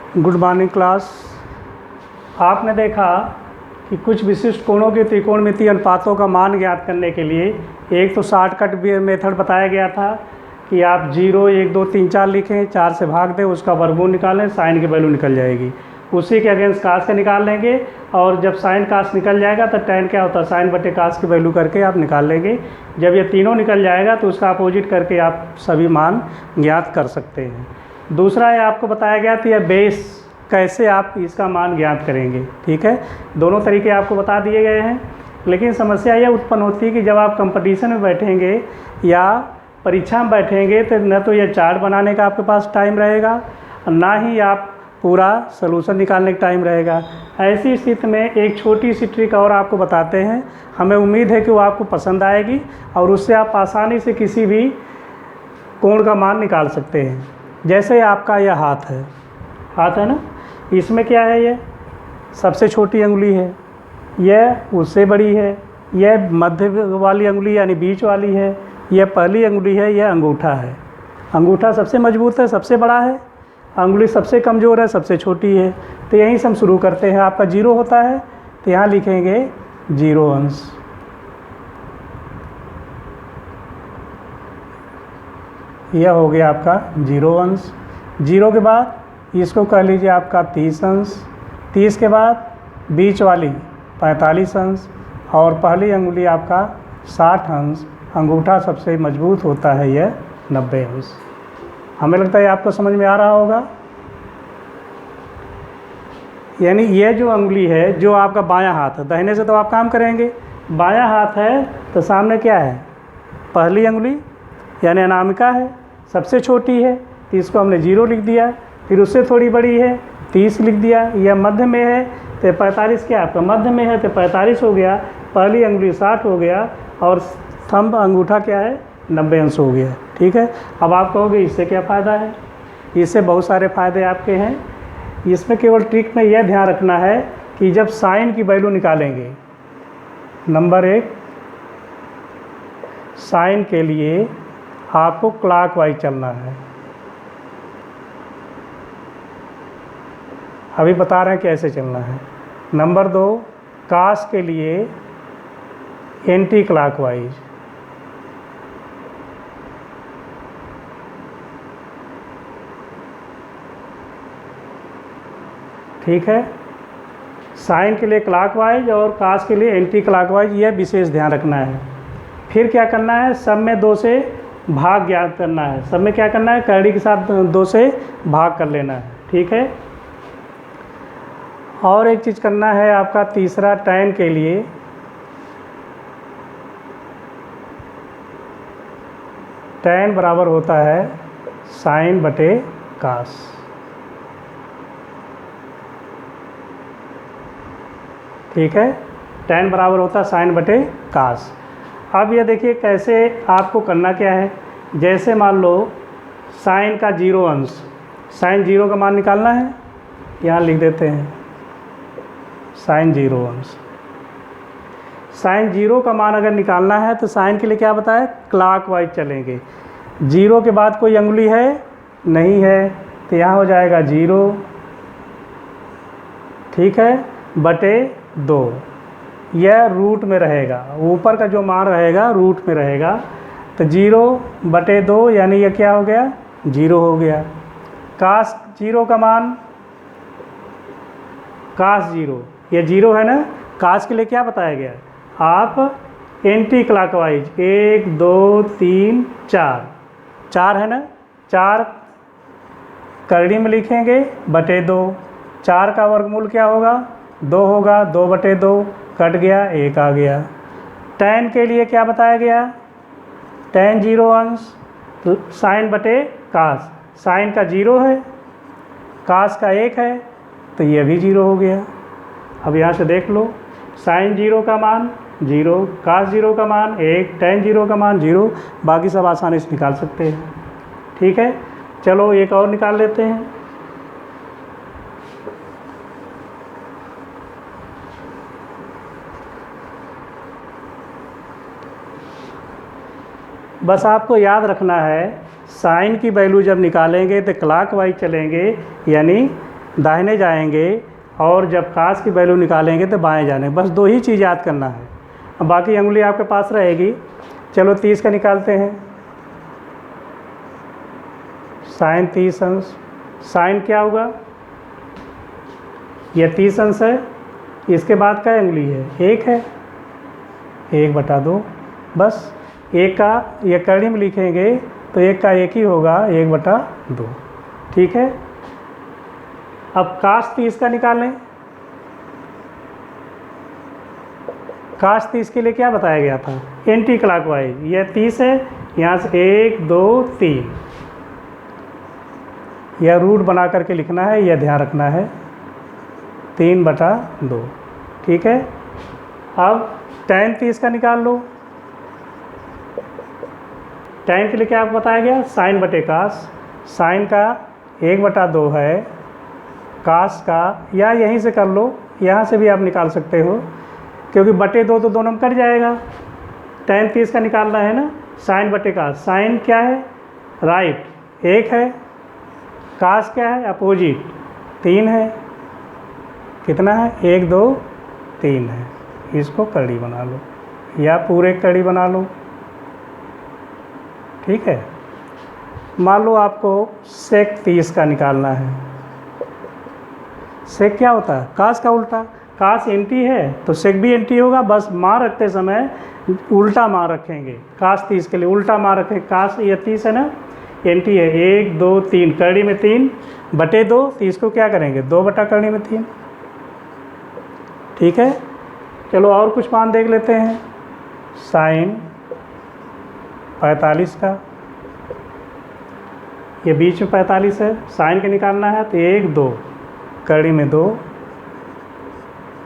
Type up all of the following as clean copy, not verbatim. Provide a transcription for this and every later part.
Good morning class. आपने देखा कि कुछ विशिष्ट कोणों के त्रिकोणमितीय अनुपातों का मान ज्ञात करने के लिए एक तो शॉर्टकट मेथड बताया गया था कि आप 0, 1, 2, 3, 4 लिखें, 4 से भाग दें, उसका वर्गमूल निकालें, साइन की वैल्यू निकल जाएगी। उसी के अगेंस्ट कास का निकाल लेंगे और जब साइन कास निकल जाएगा तो टैन क्या होता है, साइन बटे कास की वैल्यू करके आप निकाल लेंगे। जब ये तीनों निकल जाएगा तो उसका अपोजिट करके आप सभी मान ज्ञात कर सकते हैं। दूसरा है, आपको बताया गया था यह बेस कैसे आप इसका मान ज्ञात करेंगे। ठीक है, दोनों तरीके आपको बता दिए गए हैं। लेकिन समस्या यह उत्पन्न होती है कि जब आप कंपटीशन में बैठेंगे या परीक्षा में बैठेंगे तो न तो यह चार्ट बनाने का आपके पास टाइम रहेगा और ना ही आप पूरा सलूशन निकालने का टाइम रहेगा। ऐसी स्थिति में एक छोटी सी ट्रिक और आपको बताते हैं, हमें उम्मीद है कि वो आपको पसंद आएगी और उससे आप आसानी से किसी भी कोण का मान निकाल सकते हैं। जैसे आपका यह हाथ है ना, इसमें क्या है, ये सबसे छोटी अंगुली है, यह उससे बड़ी है, यह मध्य वाली अंगुली यानी बीच वाली है, यह पहली अंगुली है, यह अंगूठा है। अंगूठा सबसे मजबूत है, सबसे बड़ा है, अंगुली सबसे कमज़ोर है, सबसे छोटी है। तो यहीं से हम शुरू करते हैं। आपका 0 होता है तो यहाँ लिखेंगे 0 अंश। यह हो गया आपका 0 अंश। 0 के बाद इसको कह लीजिए आपका 30 अंश। 30 के बाद बीच वाली 45 अंश और पहली अंगुली आपका 60 अंश। अंगूठा सबसे मजबूत होता है, यह 90 अंश। हमें लगता है आपको समझ में आ रहा होगा। यानी यह जो अंगुली है, जो आपका बायां हाथ है, दाहिने से तो आप काम करेंगे, बायां हाथ है तो सामने क्या है, पहली अंगुली यानी अनामिका है, सबसे छोटी है तो इसको हमने 0 लिख दिया। फिर उससे थोड़ी बड़ी है 30 लिख दिया। यह मध्य में है तो 45 क्या आपका मध्य में है तो 45 हो गया। पहली अंगुली 60 हो गया और थंब अंगूठा क्या है, 90 अंश हो गया। ठीक है, अब आप कहोगे इससे क्या फ़ायदा है। इससे बहुत सारे फ़ायदे आपके हैं। इसमें केवल ट्रिक में यह ध्यान रखना है कि जब साइन की वैल्यू निकालेंगे, नंबर 1, साइन के लिए आपको क्लॉकवाइज चलना है। अभी बता रहे हैं कैसे चलना है। नंबर 2, कास के लिए एंटी क्लॉकवाइज। ठीक है, साइन के लिए क्लॉकवाइज और कास के लिए एंटी क्लॉकवाइज, यह विशेष ध्यान रखना है। फिर क्या करना है, सब में 2 से भाग ज्ञात करना है। सब में क्या करना है, करड़ी के साथ 2 से भाग कर लेना है। ठीक है, और एक चीज़ करना है आपका तीसरा, टैन के लिए टैन बराबर होता है साइन बटे कास। ठीक है, टैन बराबर होता है साइन बटे कास। अब ये देखिए कैसे आपको करना क्या है। जैसे मान लो साइन का 0 अंश, साइन 0 का मान निकालना है, यहाँ लिख देते हैं साइन 0 अंश। साइन 0 का मान अगर निकालना है तो साइन के लिए क्या बताया, क्लॉकवाइज चलेंगे। 0 के बाद कोई अंगुली है नहीं है तो यहाँ हो जाएगा 0, ठीक है, बटे 2। यह रूट में रहेगा, ऊपर का जो मान रहेगा रूट में रहेगा। तो 0 बटे 2 यानी यह क्या हो गया, 0 हो गया। कास 0 का मान, कास 0, यह 0 है ना। कास के लिए क्या बताया गया, आप एंटी क्लॉकवाइज 1, 2, 3, 4 है ना, 4 करड़ी में लिखेंगे बटे 2। 4 का वर्गमूल क्या होगा, 2 होगा, 2 बटे 2 कट गया, 1 आ गया। टैन के लिए क्या बताया गया, टैन 0 अंश तो साइन बटे कास। साइन का 0 है, कास का 1 है तो यह भी 0 हो गया। अब यहाँ से देख लो, साइन 0 का मान 0, कास 0 का मान 1, टैन 0 का मान 0, बाकी सब आसानी से निकाल सकते हैं। ठीक है, चलो एक और निकाल लेते हैं। बस आपको याद रखना है, साइन की वैल्यू जब निकालेंगे तो क्लॉकवाइज चलेंगे, यानी दाहिने जाएंगे और जब काश की वैल्यू निकालेंगे तो बाएं जाने, बस 2 ही चीज़ याद करना है। अब बाकी अंगुली आपके पास रहेगी। चलो 30 का निकालते हैं। साइन 30 अंश, साइन क्या होगा, यह 30 अंश है, इसके बाद क्या अंगुली है, 1 है, 1/2। बस 1 का ये कड़ी में लिखेंगे तो 1 का 1 ही होगा, 1/2। ठीक है। अब काश 30 का निकालें। काश 30 के लिए क्या बताया गया था, एंटी क्लॉकवाइज। यह 30 है, यहाँ से 1 2 3, यह रूट बना करके लिखना है, यह ध्यान रखना है, 3/2। ठीक है। अब tan 30 का निकाल लो। tan के लिए क्या बताया गया, साइन बटे काश। साइन का 1/2 है, काश का, या यहीं से कर लो, यहाँ से भी आप निकाल सकते हो, क्योंकि बटे 2 तो दोनों में कट जाएगा। tan 30 का निकालना है ना, साइन बटे काश। साइन क्या है, राइट, 1 है, काश क्या है, अपोजिट, 3 है। कितना है, 1 2 3 है। इसको कड़ी बना लो या पूरे कड़ी बना लो। ठीक है। मान लो आपको सेक 30 का निकालना है। सेक क्या होता है, काश का उल्टा। काश एंटी है तो सेक भी एंटी होगा, बस मान रखते समय उल्टा मान रखेंगे। काश 30 के लिए उल्टा मान रखें। काश ये 30 है ना, एंटी है, 1 2 3, कड़ी में 3/2, 30 को क्या करेंगे, 2/कड़ी में 3। ठीक है। चलो और कुछ मान देख लेते हैं। साइन 45 का, ये बीच में 45 है, साइन के निकालना है तो 1 2, कड़ी में 2,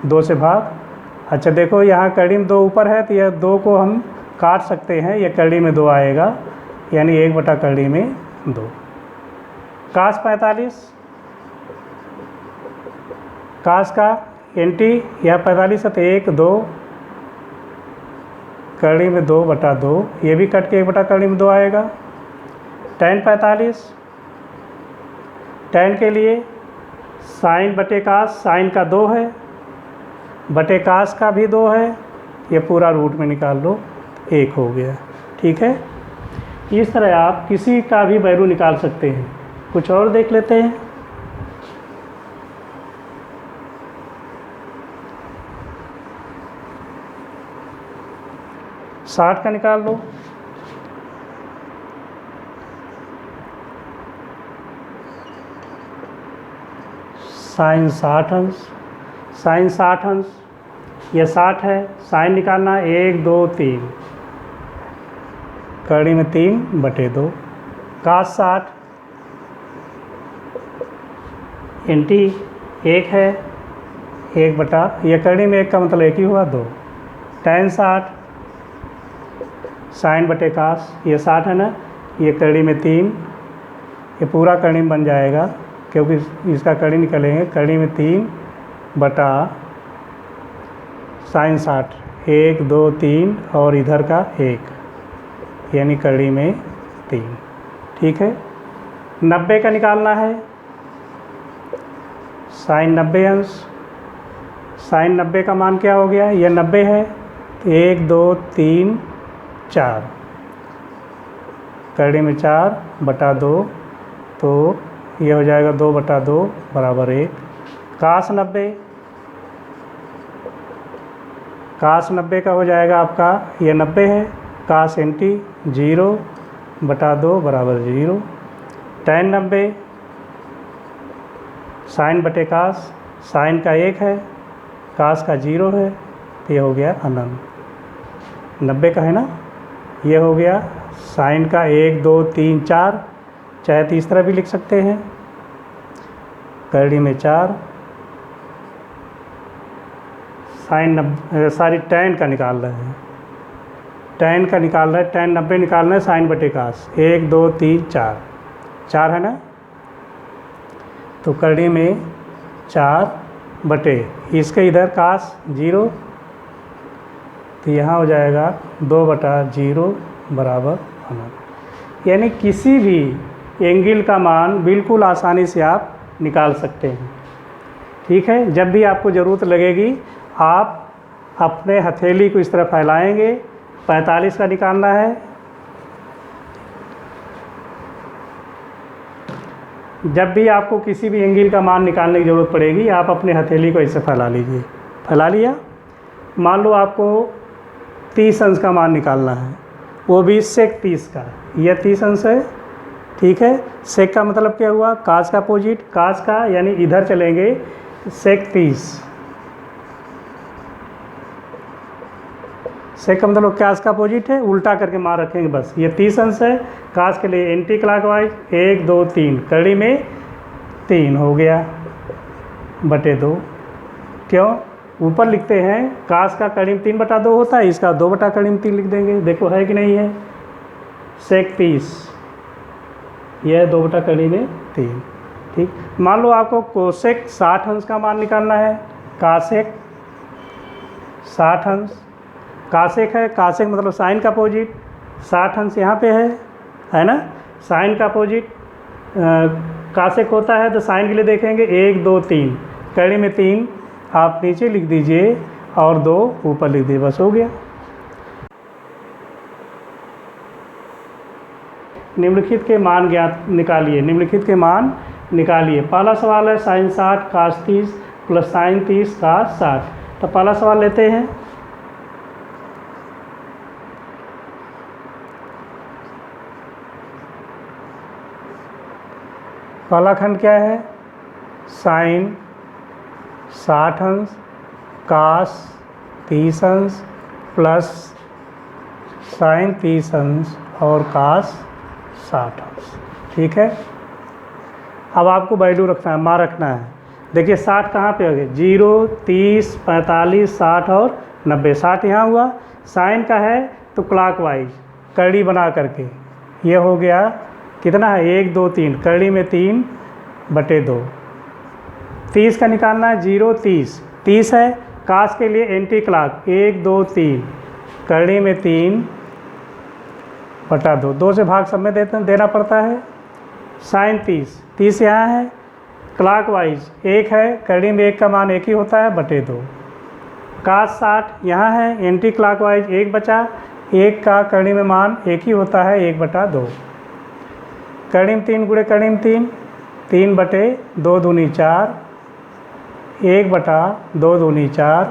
2 से भाग। अच्छा देखो यहाँ कड़ी में 2 ऊपर है तो यह 2 को हम काट सकते हैं, यह कड़ी में 2 आएगा, यानी 1/कड़ी में 2। काश 45, काश का एंटी यह 45 है तो 1 2, कड़ी में 2/2, ये भी कट के 1/कड़ी में 2 आएगा। tan 45, tan के लिए साइन बटे काश, साइन का 2 है, बटे काश का भी 2 है, ये पूरा रूट में निकाल लो, 1 हो गया। ठीक है। इस तरह आप किसी का भी वैल्यू निकाल सकते हैं। कुछ और देख लेते हैं। साठ का निकाल लो। साइन 60 अंश, साइन 60 अंश, यह 60 है, साइन निकालना 1 2 3, कड़ी में 3/2। काश 60, एंटी 1 है, 1/, यह कड़ी में 1 का मतलब 1 ही हुआ, 2। tan 60, साइन बटे काश, ये 60 है ना, ये कड़ी में 3, ये पूरा कड़ी में बन जाएगा, क्योंकि इसका कड़ी निकलेंगे, कड़ी में 3/, साइन 60, 1 2 3 और इधर का 1, यानी कड़ी में 3। ठीक है। 90 का निकालना है। साइन 90 अंश, साइन 90 का मान क्या हो गया, यह 90 है, 1 2 3 4, कड़ी में 4/2, तो ये हो जाएगा 2/2 बराबर 1। काश 90, काश 90 का हो जाएगा आपका, ये 90 है, काश एंटी 0/2 बराबर 0। tan 90, साइन बटे काश, साइन का 1 है, काश का 0 है, तो ये हो गया अनंत। 90 का है ना, ये हो गया साइन का 1 2 3 4, चाहे तो इस तरह भी लिख सकते हैं, कड़ी में 4, साइन 90, tan का निकाल रहे हैं, tan का निकाल रहे हैं, tan 90 निकालना है, साइन बटे काश 1 2 3 4, 4 है ना, तो कड़ी में 4/, इसके इधर काश 0, तो यहाँ हो जाएगा 2/0 बराबर अनंत। यानी किसी भी एंगल का मान बिल्कुल आसानी से आप निकाल सकते हैं। ठीक है। जब भी आपको ज़रूरत लगेगी आप अपने हथेली को इस तरह फैलाएंगे, 45 का निकालना है। जब भी आपको किसी भी एंगल का मान निकालने की ज़रूरत पड़ेगी आप अपने हथेली को ऐसे फैला लीजिए। फैला लिया। मान लो आपको 30 अंश का मान निकालना है, वो भी सेक 30 का। यह 30 अंश है, ठीक है। सेक का मतलब क्या हुआ, कास का अपोजिट, कास का यानी इधर चलेंगे, सेक 30। सेक का मतलब कास का अपोजिट है, उल्टा करके मार रखेंगे बस। ये 30 अंश है। कास के लिए एंटी क्लॉकवाइज 1 2 3, कड़ी में 3 हो गया बटे 2। क्यों, ऊपर लिखते हैं कास का कड़ी में 3/2 होता है, इसका 2/3 लिख देंगे। देखो है कि नहीं है। सेक 30, यह 2/3, ठीक। मान लो आपको कोसेक 60 अंश का मान निकालना है। कासेक 60 अंश, कासेक है, कासेक मतलब साइन का अपोजिट, 60 अंश यहाँ पे है ना। साइन का अपोजिट कासेक होता है, तो साइन के लिए देखेंगे 1 2 3, कड़ी में 3 आप नीचे लिख दीजिए और 2 ऊपर लिख दीजिए, बस हो गया। निम्नलिखित के मान ज्ञात निकालिए। निम्नलिखित के मान निकालिए। पहला सवाल है साइन 60 कास 30 प्लस साइन 30 कास 60। तो पहला सवाल लेते हैं। पहला खंड क्या है, साइन 60 अंश कास 30 अंश प्लस साइन 30 अंश और कास 60 अंश, ठीक है। अब आपको वैल्यू रखना है, मान रखना है। देखिए 60 कहाँ पे हो गए, 0 30 45 60 और 90। 60 यहाँ हुआ, साइन का है तो क्लॉकवाइज कड़ी बना करके ये हो गया कितना है, 1 2 3, कड़ी में 3/2। 30 का निकालना है, 0 30, 30 है। कास के लिए एंटी क्लॉक 1 2 3, कड़ी में 3/2, 2 से भाग सब में देना पड़ता है। साइन 30, 30 यहाँ है, क्लॉकवाइज 1 है, कड़ी में 1 का मान 1 ही होता है /2। कास 60 यहाँ है, एंटी क्लॉकवाइज 1 बचा, 1 का कड़ी में मान 1 ही होता है 1/2। कड़ी में 3 गुणे कड़ी में 3, 3/2 दूनी 4, 1/2 दूनी 4,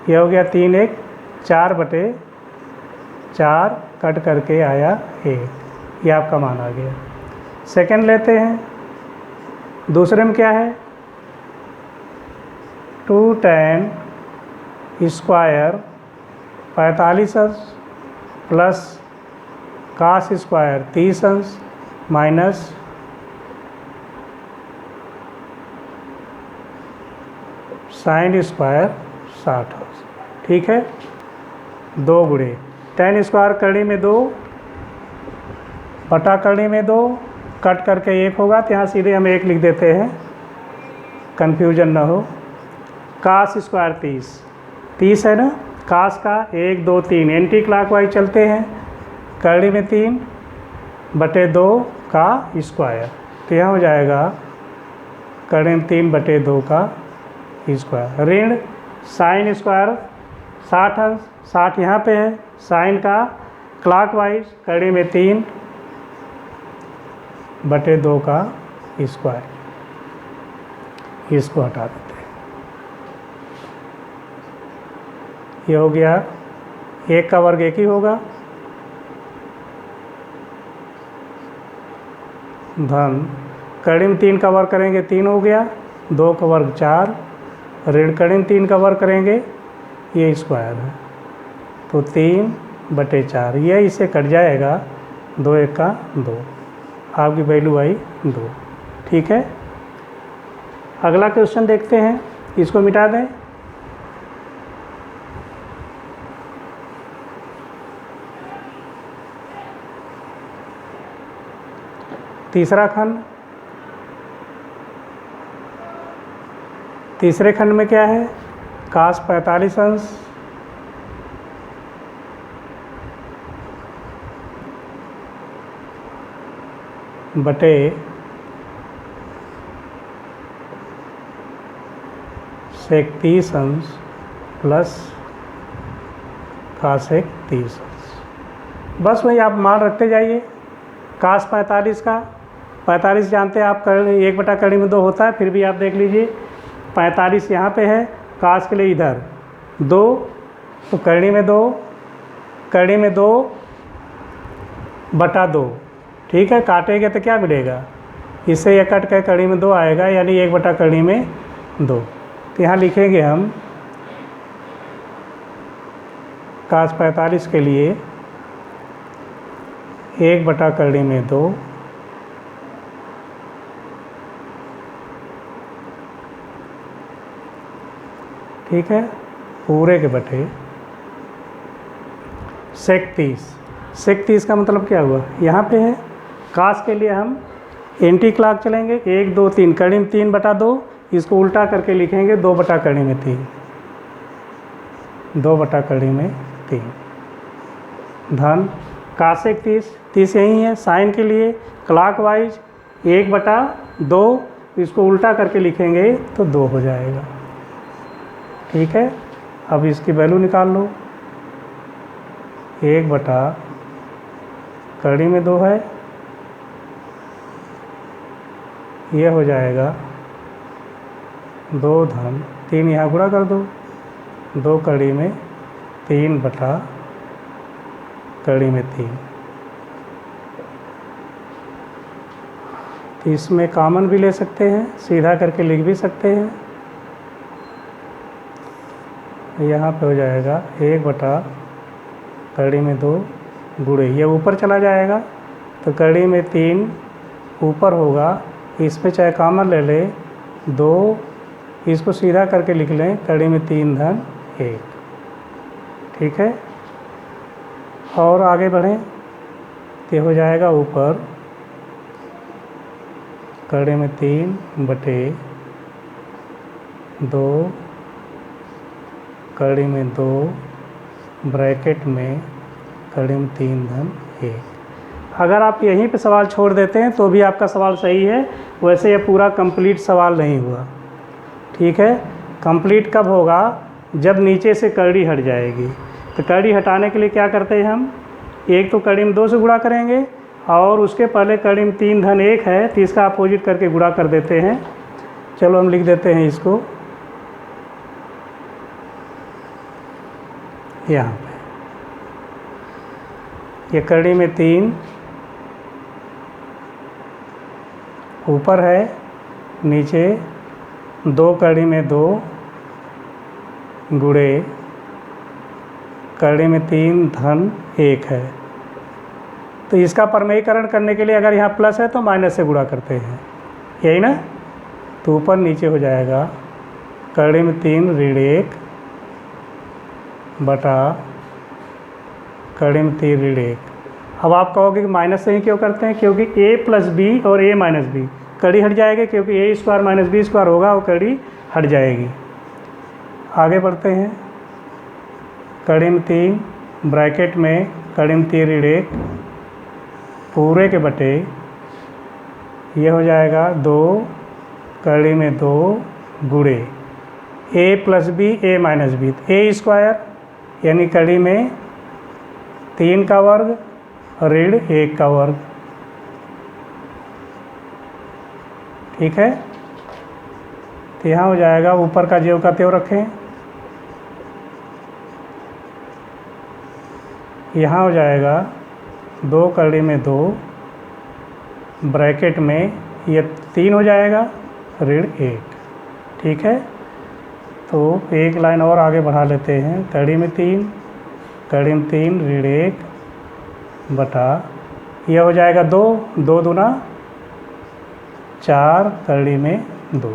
ये हो गया 3 1, 4/4 कट करके आया 1, ये आपका मान आ गया। सेकंड लेते हैं। दूसरे में क्या है, 2 tan स्क्वायर 45 अंश प्लस कास स्क्वायर 30 अंश माइनस साइन स्क्वायर 60 अंश, ठीक है। 2 गुणे tan स्क्वायर कड़ी में 2 बटा कड़ी में 2, कट करके 1 होगा, तो यहाँ सीधे हम 1 लिख देते हैं, कन्फ्यूजन ना हो। कास स्क्वायर 30 है ना, कास का 1 2 3 एंटी क्लॉकवाइज चलते हैं, कड़ी में 3/2 का स्क्वायर, तो यहाँ हो जाएगा कड़ी में 3/2 का स्क्वायर। ऋण साइन स्क्वायर 60 अंश, 60 यहाँ पे है, साइन का क्लॉकवाइज कड़ी में 3/2 का स्क्वायर, इसको हटा देते हैं। ये हो गया, 1 का वर्ग 1 ही होगा, धन कड़ी में 3 का वर्ग करेंगे 3 हो गया, 2 का वर्ग 4, ऋण कड़ी में 3 का वर्ग करेंगे, ये स्क्वायर है, तो 3/4, ये इससे कट जाएगा, 2 1 का 2, आपकी वैल्यू आई 2, ठीक है। अगला क्वेश्चन देखते हैं, इसको मिटा दें। तीसरा खंड, तीसरे खंड में क्या है, कास 45 अंश बटे सेक 30 अंश प्लस कासेक 30 अंश। बस वही आप मान रखते जाइए। कास 45 का 45 जानते हैं आप, 1/2 होता है, फिर भी आप देख लीजिए 45 यहाँ पे है, कास के लिए इधर 2, तो करनी में 2, करनी में 2/2, ठीक है। काटेंगे तो क्या मिलेगा, इससे यह कट के करनी में 2 आएगा, यानी 1/2। तो यहाँ लिखेंगे हम कास 45 के लिए 1/2, ठीक है, पूरे के बटे सेक 30। सेक 30 का मतलब क्या हुआ, यहाँ पे है। कास के लिए हम एंटी क्लॉक चलेंगे, 1 2 3, करनी में 3/2, इसको उल्टा करके लिखेंगे 2/3, 2/3 धन कासेक 30 यही है। साइन के लिए क्लॉकवाइज 1/2, इसको उल्टा करके लिखेंगे तो 2 हो जाएगा, ठीक है। अब इसकी वैल्यू निकाल लो, 1/2 है, ये हो जाएगा 2 धन 3, यहाँ गुणा कर दो, 2/3/3। तो इसमें कॉमन भी ले सकते हैं, सीधा करके लिख भी सकते हैं। यहाँ पे हो जाएगा 1/2 गुणे, ये ऊपर चला जाएगा तो कड़ी में 3 ऊपर होगा, इसमें चाहे कॉमन ले ले 2, इसको सीधा करके लिख लें कड़ी में 3 धन 1, ठीक है। और आगे बढ़ें तो हो जाएगा ऊपर कड़ी में 3/2, कड़ी में 2, ब्रैकेट में कड़ी में 3 धन 1। अगर आप यहीं पे सवाल छोड़ देते हैं तो भी आपका सवाल सही है, वैसे ये पूरा कंप्लीट सवाल नहीं हुआ, ठीक है। कंप्लीट कब होगा, जब नीचे से कड़ी हट जाएगी। तो कड़ी हटाने के लिए क्या करते हैं हम, एक तो कड़ी में 2 से गुणा करेंगे, और उसके पहले कड़ी में 3 धन 1 है तो इसका अपोजिट करके गुणा कर देते हैं। चलो हम लिख देते हैं इसको यहाँ पे, ये कड़ी में 3 ऊपर है, नीचे 2 कड़ी में 2 गुणे कड़ी में 3 धन 1 है। तो इसका परमेयीकरण करने के लिए अगर यहाँ प्लस है तो माइनस से गुणा करते हैं, यही ना। तो ऊपर नीचे हो जाएगा कड़ी में 3 ऋण 1 बटा कड़ी में 3 ऋण 1। अब आप कहोगे कि माइनस से ही क्यों करते हैं, क्योंकि a प्लस बी और a माइनस बी, कड़ी हट जाएगी, क्योंकि a² माइनस b² होगा, वो कड़ी हट जाएगी। आगे बढ़ते हैं, कड़ी में 3 ब्रैकेट में कड़ी में 3 ऋण 1 पूरे के बटे, ये हो जाएगा 2 कड़ी में 2 गुणे a plus b a minus b, a² यानी कड़ी में 3 का वर्ग ऋण 1 का वर्ग, ठीक है। तो यहाँ हो जाएगा, ऊपर का ज्यों का त्यों रखें, यहाँ हो जाएगा 2 कड़ी में 2 ब्रैकेट में ये 3 हो जाएगा ऋण 1, ठीक है। तो एक लाइन और आगे बढ़ा लेते हैं, कड़ी में 3 ऋण 1 बटा, यह हो जाएगा 2 दूना 4 कड़ी में 2।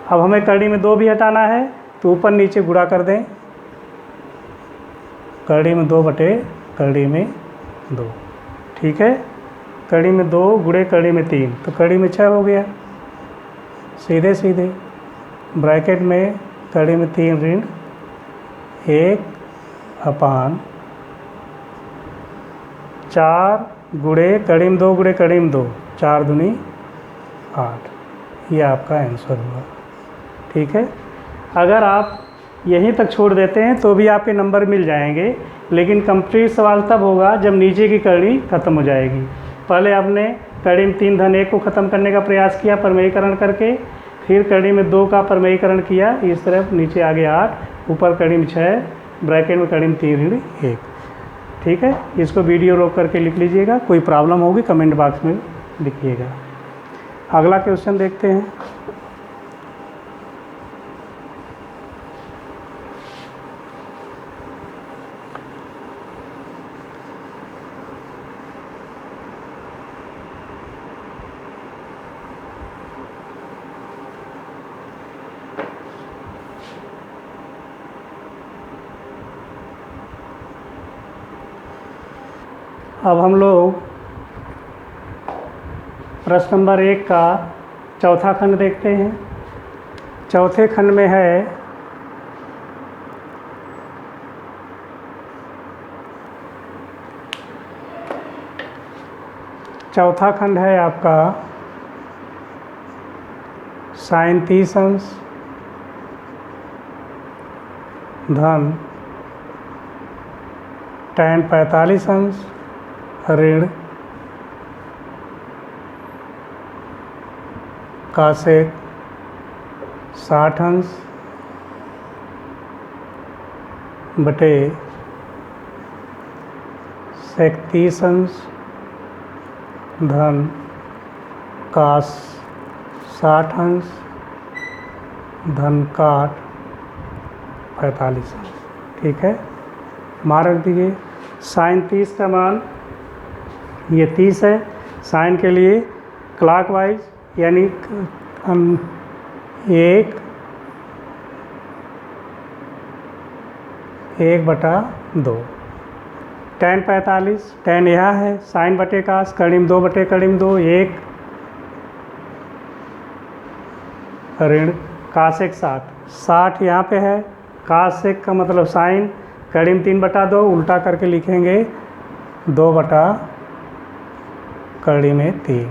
अब हमें कड़ी में 2 भी हटाना है तो ऊपर नीचे गुणा कर दें, कड़ी में 2 बटे कड़ी में 2, ठीक है। कड़ी में 2 गुणे कड़ी में 3, तो कड़ी में 6 हो गया, सीधे सीधे ब्रैकेट में कड़ी में 3 ऋण 1 अपान 4 गुणे कड़ी में 2 गुणे कड़ी में 2, 4 दूनी 8, ये आपका आंसर हुआ, ठीक है। अगर आप यहीं तक छोड़ देते हैं तो भी आपके नंबर मिल जाएंगे, लेकिन कंप्लीट सवाल तब होगा जब नीचे की कड़ी ख़त्म हो जाएगी। पहले आपने कड़ी में 3 धन 1 को ख़त्म करने का प्रयास किया परमेयीकरण करके, फिर कड़ी में 2 का परमेयीकरण किया, इस तरफ नीचे आगे 8, ऊपर कड़ी में 6, ब्रैकेट में कड़ी में 3 ऋण 1। ठीक है, इसको वीडियो रोक करके लिख लीजिएगा। कोई प्रॉब्लम होगी कमेंट बॉक्स में लिखिएगा। अगला क्वेश्चन देखते हैं। अब हम लोग प्रश्न नंबर 1 का चौथा खंड देखते हैं। चौथे खंड में है आपका sin 30 अंश धन tan 45 अंश ऋण cosec 60 अंश बटे sec 30 अंश धन cos 60 अंश धन cot 45 अंश। ठीक है, मान रख दीजिए। sin 30 का मान ये 30 है। साइन के लिए क्लॉकवाइज यानी हम 1/2। tan 45, tan यह है, साइन बटे कास, कड़िम 2 बटे कड़िम 2, 1 ऋण कासेक 60 यहाँ पे है। कासेक का मतलब साइन, कड़िम 3/2, उल्टा करके लिखेंगे 2 बटा कड़ी में 3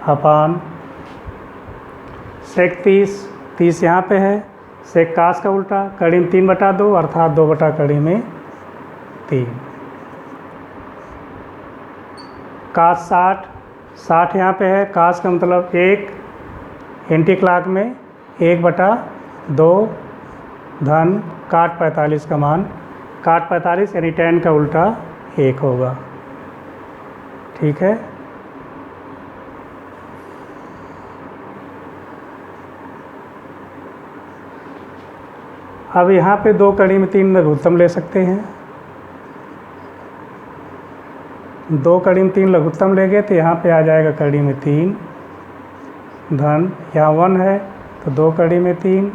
अपान सेक 30 यहाँ पे है, सेक कास का उल्टा, कड़ी में 3/2 अर्थात 2 बटा कड़ी में 3। कास 60 यहाँ पे है, कास का मतलब 1 एंटी क्लॉक में 1/2 धन काट 45 का मान, काट 45 यानी tan का उल्टा 1 होगा। ठीक है, अब यहाँ पे 2 कड़ी में 3 लघुत्तम ले सकते हैं। 2 कड़ी में 3 लघुत्तम लेंगे तो यहाँ पे आ जाएगा कड़ी में 3 धन, यहाँ 1 है तो 2 कड़ी में 3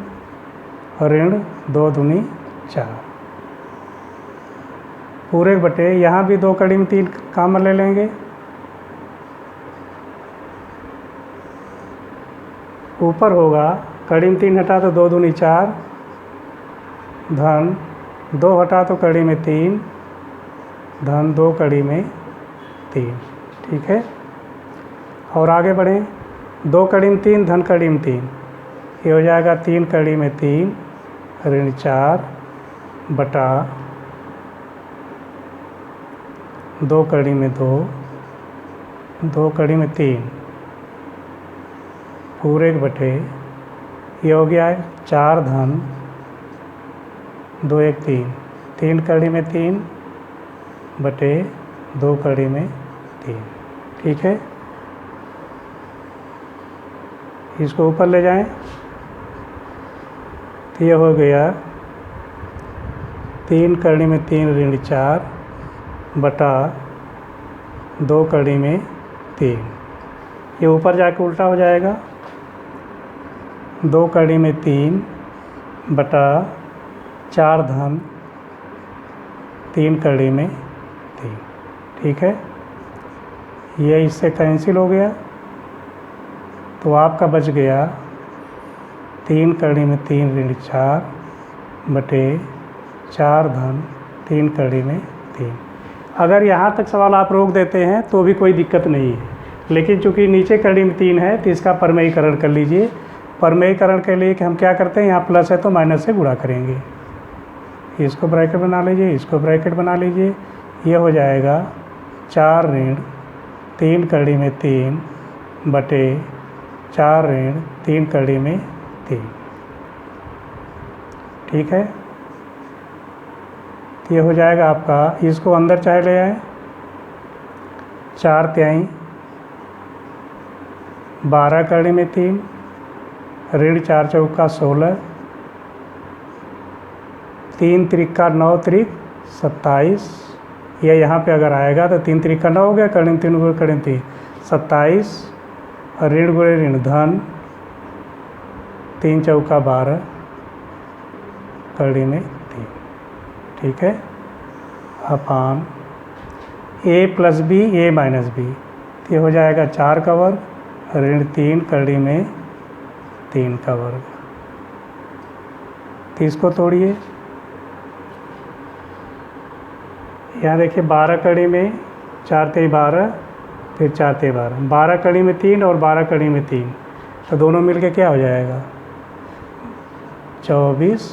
ऋण 2 दूनी 4 पूरे बटे, यहाँ भी 2 कड़ी में 3 कॉमन ले लेंगे। ऊपर होगा कड़ी में 3 हटा तो 2 दूनी 4 धन 2 हटा तो कड़ी में 3 धन 2 कड़ी में 3। ठीक है, और आगे बढ़ें। 2 कड़ी में 3 धन कड़ी में 3, ये हो जाएगा 3 कड़ी में 3 ऋण 4 बटा 2 कड़ी में 2, 2 कड़ी में 3 पूरे बटे, ये हो गया 4 धन 2 1 3, 3 कड़ी में 3 बटे 2 कड़ी में 3। ठीक है, इसको ऊपर ले जाएं तो ये हो गया 3 कड़ी में 3 ऋण 4 बटा 2 कड़ी में 3, ये ऊपर जाके उल्टा हो जाएगा 2 कड़ी में 3 बटा 4 धन 3 कड़ी में 3। ठीक है, ये इससे कैंसिल हो गया तो आपका बच गया 3 कड़ी में 3 ऋण 4 बटे 4 धन 3 कड़ी में 3। अगर यहाँ तक सवाल आप रोक देते हैं तो भी कोई दिक्कत नहीं है, लेकिन चूंकि नीचे कड़ी में 3 है तो इसका परमेयीकरण कर लीजिए। परमेयीकरण के लिए कि हम क्या करते हैं, यहाँ प्लस है तो माइनस से गुणा करेंगे। इसको ब्रैकेट बना लीजिए, इसको ब्रैकेट बना लीजिए, ये हो जाएगा 4 ऋण 3 कड़ी में 3 बटे 4 ऋण 3 कड़ी में 3। ठीक है, तो ये हो जाएगा आपका, इसको अंदर चाहे ले आए, 4 तिहाई 12 कड़ी में 3 ऋण 4 चौका 16 3 त्रिका 9 त्रिक 27। यह यहाँ पे अगर आएगा तो 3 त्रिका 9 हो गया, कड़ी 3 गुणे कड़ी 3 27 और ऋण गुणे ऋण धन 3 चौका 12 कड़ी में 3। ठीक है, upon a plus b a minus b, तो ये हो जाएगा 4 का वर्ग ऋण 3 कड़ी में 3 का वर्ग। तो इसको तोड़िए, यहाँ देखिए 12 कड़ी में 4 तिहाई 12 फिर 4 तिहाई 12, 12 कड़ी में 3 और 12 कड़ी में 3, तो दोनों मिलके क्या हो जाएगा 24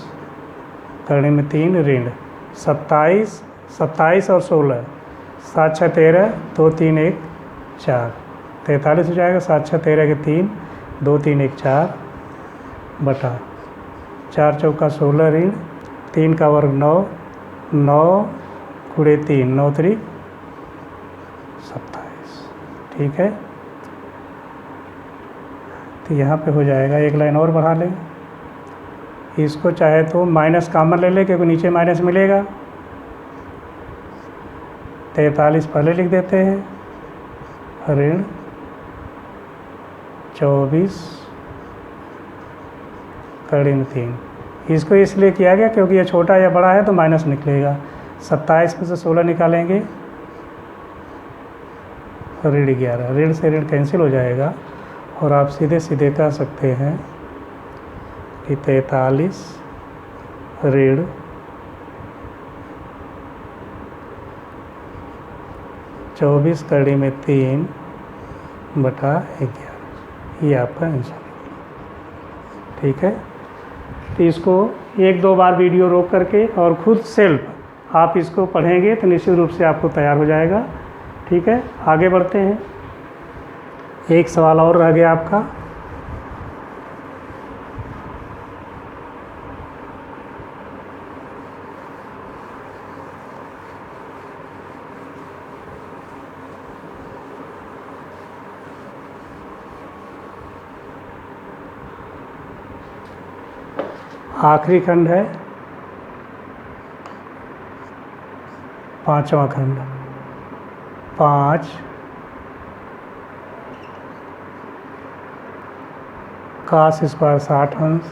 कड़ी में 3 ऋण 27 27 और 16 7 6 13 2 3 1 4 43 हो जाएगा। 7 6 13 के 3 2 3 1 4 बटा 4 चौका 16 ऋण 3 का वर्ग 9 9 गुणे 3 9 त्रिक 27। ठीक है, तो यहाँ पे हो जाएगा, एक लाइन और बढ़ा लें, इसको चाहे तो माइनस कॉमन ले लें क्योंकि नीचे माइनस मिलेगा। 43 पहले लिख देते हैं ऋण 24 कड़ी में 3। इसको इसलिए किया गया क्योंकि ये छोटा या बड़ा है तो माइनस निकलेगा। 27 में से 16 निकालेंगे ऋण 11, ऋण से ऋण कैंसिल हो जाएगा और आप सीधे सीधे कह सकते हैं कि 43 ऋण 24 कड़ी में 3 बटा 11, ये आपका आंसर है। ठीक है, तो इसको 1-2 बार वीडियो रोक करके और खुद सेल्फ आप इसको पढ़ेंगे तो निश्चित रूप से आपको तैयार हो जाएगा। ठीक है, आगे बढ़ते हैं। एक सवाल और रह गया आपका, आखिरी खंड है 5वां खंड। 5 cos स्क्वायर 60 अंश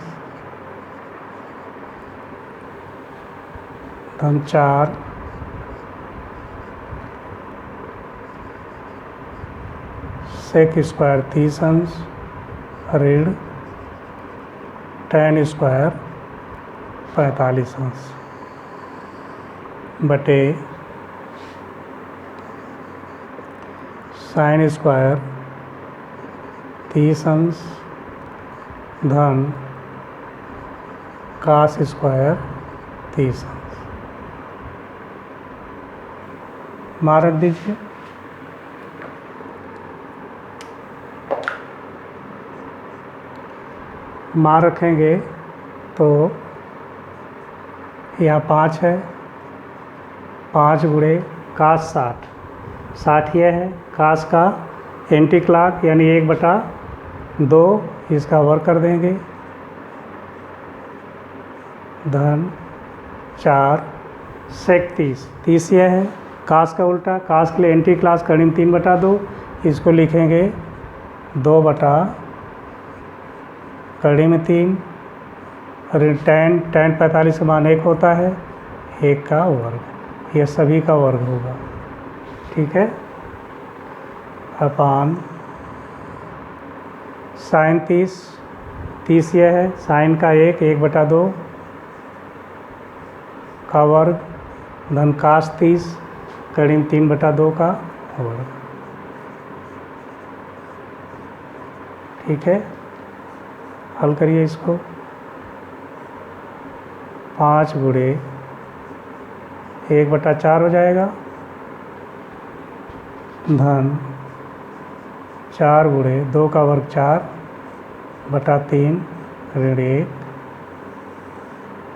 धन 4 सेक स्क्वायर 30 अंश ऋण tan स्क्वायर 45 अंश बटे साइन स्क्वायर 30 अंश धन कास स्क्वायर 30 अंश। मान रख दीजिए। मान रखेंगे तो यहाँ 5 है, 5 गुणे कास 60 यह है, कास का एंटी क्लॉक यानी 1/2 इसका वर्ग कर देंगे धन 4 सेक 30 यह है, कास का उल्टा, कास के लिए एंटी क्लास करीब 3/2, इसको लिखेंगे 2 कड़ी में 3 और tan 45 का मान 1 होता है, 1 का वर्ग, यह सभी का वर्ग होगा। ठीक है, अपान साइन 30 यह है, साइन का 1/2 का वर्ग धन कास 30 करीब 3/2 का वर्ग। ठीक है, हल करिए इसको। 5 गुणे 1/4 हो जाएगा, धन 4 गुणे 2 का वर्ग 4/3 ऋण 1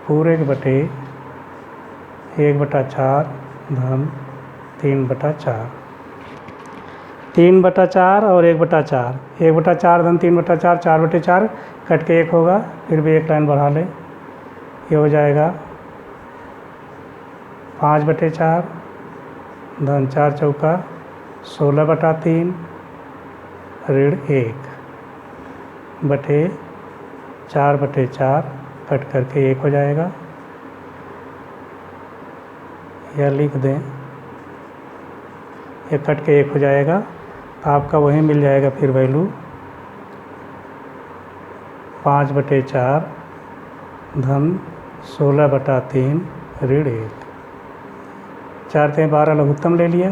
पूरे के बटे 1/4 धन 3/4। 3/4 और 1/4, 1/4 धन 3/4, 4/4 कट के 1 होगा, फिर भी एक लाइन बढ़ा ले, ये हो जाएगा 5/4 धन 4 चौका 16/3 ऋण 1 बटे 4/4 कट करके 1 हो जाएगा, या लिख दें, ये कट के 1 हो जाएगा, तो आपका वही मिल जाएगा फिर वैल्यू 5/4 धन 16/3 ऋण 1। 4 3 12 लघुत्तम ले लिया,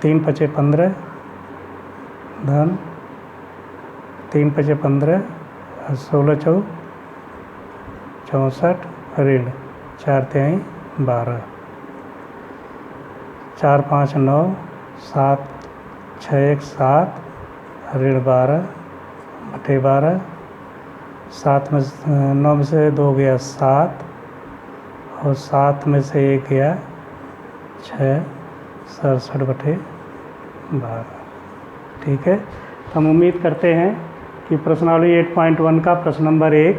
3 5 15 धन 3 5 15 16 4 64 ऋण 4 3 12, 4 5 9 7 6 1 7 ऋण 12/12, 7 में 9 में से 2 गया 7 और 7 में से 1 गया 6, 67/12। ठीक है, हम उम्मीद करते हैं कि प्रश्नावली 8.1 का प्रश्न नंबर 1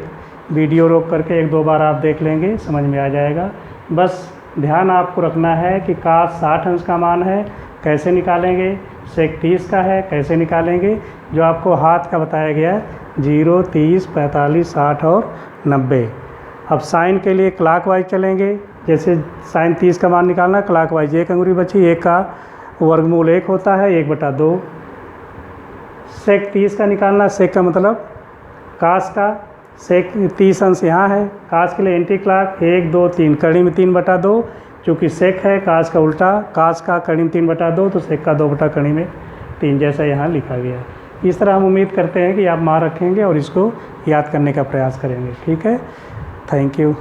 वीडियो रोक करके 1-2 बार आप देख लेंगे, समझ में आ जाएगा। बस ध्यान आपको रखना है कि cos 60 अंश का मान है, कैसे निकालेंगे, sec 30 का है, कैसे निकालेंगे, जो आपको हाथ का बताया गया है 0 30 45 60 और 90। अब साइन के लिए क्लॉकवाइज चलेंगे, जैसे साइन 30 का मान निकालना क्लॉकवाइज, 1 अंगुली बची, 1 का वर्गमूल 1 होता है 1/2। sec 30 का निकालना, sec का मतलब cos का, sec 30 अंश यहाँ है, cos के लिए एंटी क्लॉक 1 2 3 कड़ी में 3/2, चूँकि sec है cos का उल्टा, cos का कड़ी में 3/2 तो sec का 2/कड़ी में 3 जैसा यहाँ लिखा गया है। इस तरह हम उम्मीद करते हैं कि आप मान रखेंगे और इसको याद करने का प्रयास करेंगे। ठीक है, थैंक यू।